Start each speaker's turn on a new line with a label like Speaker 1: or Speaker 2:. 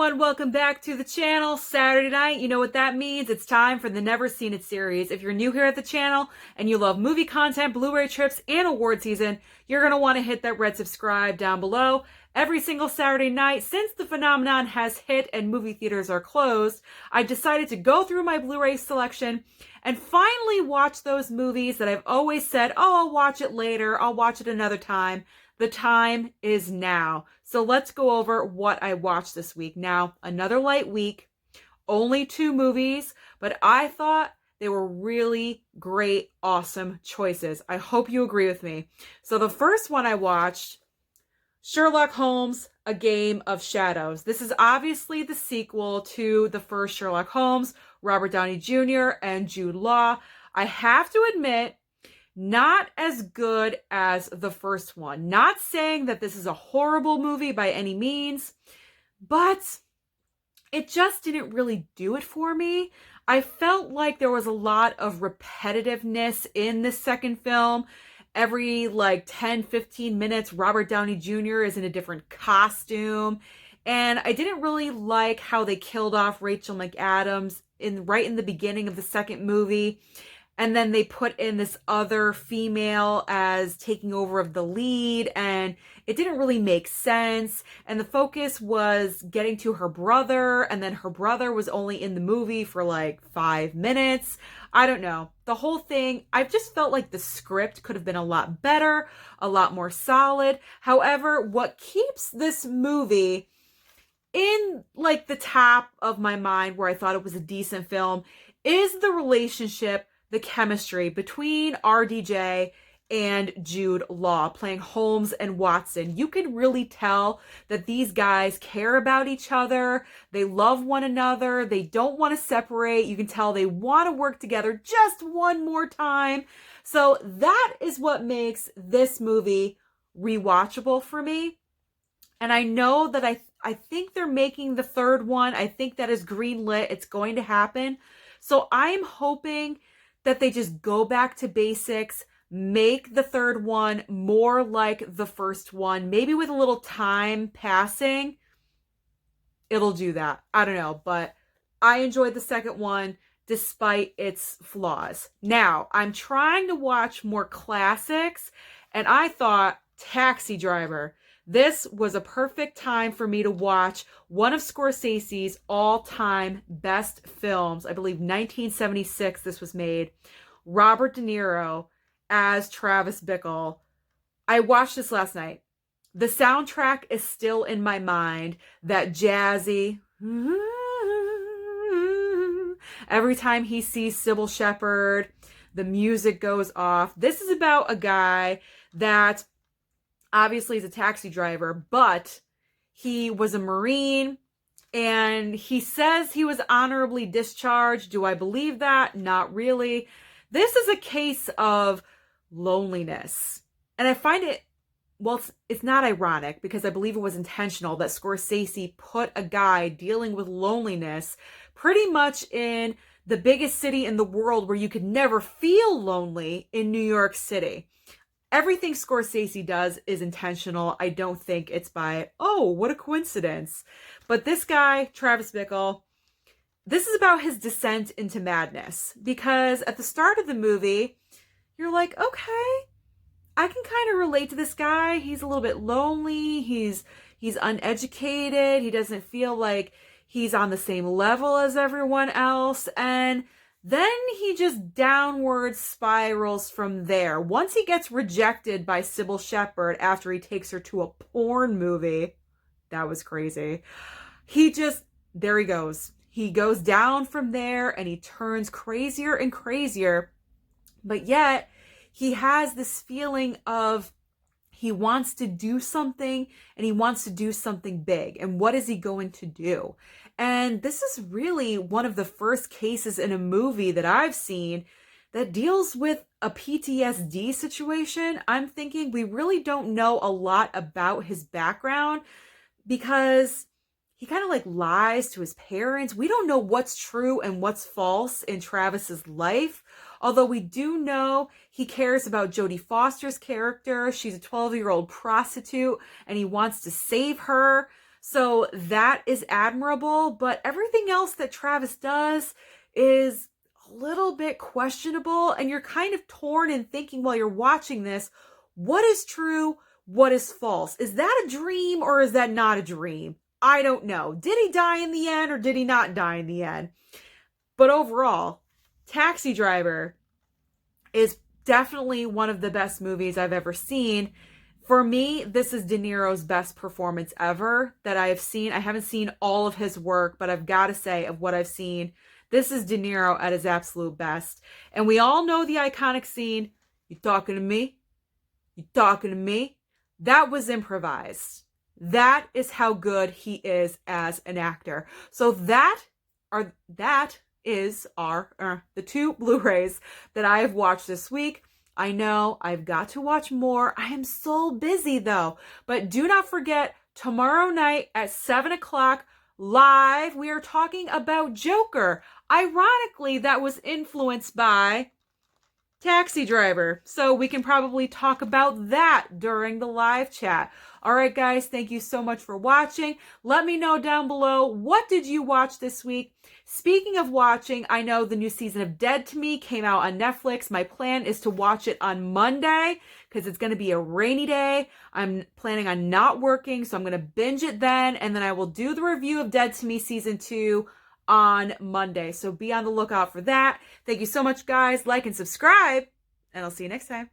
Speaker 1: everyone, welcome back to the channel. Saturday night, you know what that means. It's time for the Never Seen It series. If you're new here at the channel and you love movie content, Blu-ray trips, and award season, you're going to want to hit that red subscribe down below. Every single Saturday night, since the phenomenon has hit and movie theaters are closed, I decided to go through my Blu-ray selection and finally watch those movies that I've always said, oh, I'll watch it later, I'll watch it another time. The time is now. So let's go over what I watched this week. Now, another light week, only 2 movies, but I thought they were really great, awesome choices. I hope you agree with me. So the first one I watched, Sherlock Holmes, A Game of Shadows. This is obviously the sequel to the first Sherlock Holmes, Robert Downey Jr. and Jude Law. I have to admit, not as good as the first one. Not saying that this is a horrible movie by any means, but it just didn't really do it for me. I felt like there was a lot of repetitiveness in the second film. Every 10-15 minutes, Robert Downey Jr. is in a different costume. And I didn't really like how they killed off Rachel McAdams right in the beginning of the second movie. And then they put in this other female as taking over of the lead, and it didn't really make sense. And the focus was getting to her brother, and then her brother was only in the movie for 5 minutes. I don't know. The whole thing, I've just felt like the script could have been a lot better, a lot more solid. However, what keeps this movie in the top of my mind where I thought it was a decent film is the relationship, the chemistry between RDJ and Jude Law, playing Holmes and Watson. You can really tell that these guys care about each other. They love one another. They don't want to separate. You can tell they want to work together just one more time. So that is what makes this movie rewatchable for me. And I know that I think they're making the third one. I think that is greenlit. It's going to happen. So I'm hoping that they just go back to basics, make the third one more like the first one, maybe with a little time passing. It'll do that. I don't know, but I enjoyed the second one despite its flaws. Now, I'm trying to watch more classics, and I thought Taxi Driver. This was a perfect time for me to watch one of Scorsese's all-time best films. I believe 1976 this was made. Robert De Niro as Travis Bickle. I watched this last night. The soundtrack is still in my mind. That jazzy. Every time he sees Sybil Shepherd, the music goes off. This is about a guy that obviously he's a taxi driver, but he was a Marine, and he says he was honorably discharged. Do I believe that? Not really. This is a case of loneliness. And I find it, well, it's not ironic, because I believe it was intentional that Scorsese put a guy dealing with loneliness pretty much in the biggest city in the world where you could never feel lonely, in New York City. Everything Scorsese does is intentional. I don't think it's by, oh, what a coincidence. But this guy, Travis Bickle, this is about his descent into madness. Because at the start of the movie, you're like, okay, I can kind of relate to this guy. He's a little bit lonely. He's uneducated. He doesn't feel like he's on the same level as everyone else. And then he just downward spirals from there. Once he gets rejected by Sybil Shepherd after he takes her to a porn movie, that was crazy. There he goes. He goes down from there, and he turns crazier and crazier. But yet, he has this feeling of he wants to do something, and he wants to do something big. And what is he going to do? And this is really one of the first cases in a movie that I've seen that deals with a PTSD situation. I'm thinking we really don't know a lot about his background, because he kind of lies to his parents. We don't know what's true and what's false in Travis's life. Although we do know he cares about Jodie Foster's character. She's a 12-year-old prostitute, and he wants to save her. So that is admirable, but everything else that Travis does is a little bit questionable, and you're kind of torn in thinking while you're watching this, what is true? What is false? Is that a dream or is that not a dream? I don't know. Did he die in the end or did he not die in the end? But overall, Taxi Driver is definitely one of the best movies I've ever seen. For me, this is De Niro's best performance ever that I have seen. I haven't seen all of his work, but I've got to say, of what I've seen, this is De Niro at his absolute best. And we all know the iconic scene, "You talking to me? You talking to me?" That was improvised. That is how good he is as an actor. So that is the two Blu-rays that I have watched this week. I know I've got to watch more. I am so busy though. But do not forget, tomorrow night at 7 o'clock live, we are talking about Joker. Ironically, that was influenced by Taxi Driver. So we can probably talk about that during the live chat. All right, guys, thank you so much for watching. Let me know down below, what did you watch this week? Speaking of watching, I know the new season of Dead to Me came out on Netflix. My plan is to watch it on Monday because it's going to be a rainy day. I'm planning on not working, so I'm going to binge it then, and then I will do the review of Dead to Me Season 2 on Monday. So be on the lookout for that. Thank you so much, guys. Like and subscribe, and I'll see you next time.